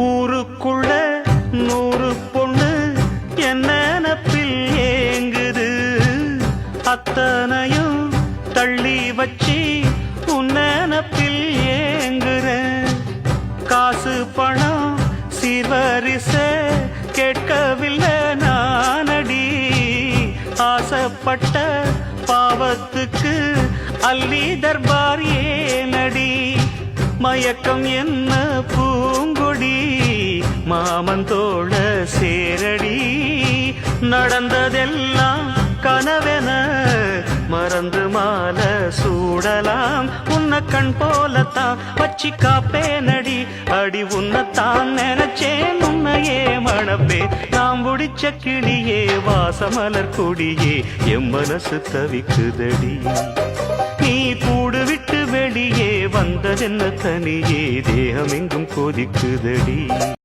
ஊருக்குள்ள 100 பொண்ணு என்ன நினப்பில் ஏங்குது, அத்தனையும் தள்ளி வச்சு உன் நினப்பில் ஏங்குறேன். காசு பணம் சீர்வரிச கேட்கவில்லை நானடி, ஆசைப்பட்ட பாவத்துக்கு அள்ளி தர்பார் ஏனடி. மயக்கம் என்ன பூங்கொடி மாமந்தோட சேரடி, நடந்ததெல்லாம் கனவென மறந்து மாலை சூடலாம். உன்னை கண் போலத்தான் வச்சி காப்பேனடி, அடி உன்னைத்தான் நினைச்சேன் உன்னையே மணப்பே. நாம் முடிச்ச கிளியே வாசமலர் கொடியே எம் மனசு தவிக்குதடி. நீ கூடு விட்டு வெளியே வந்ததென்ன தனியே தேகம் எங்கும் கொதிக்குதடி.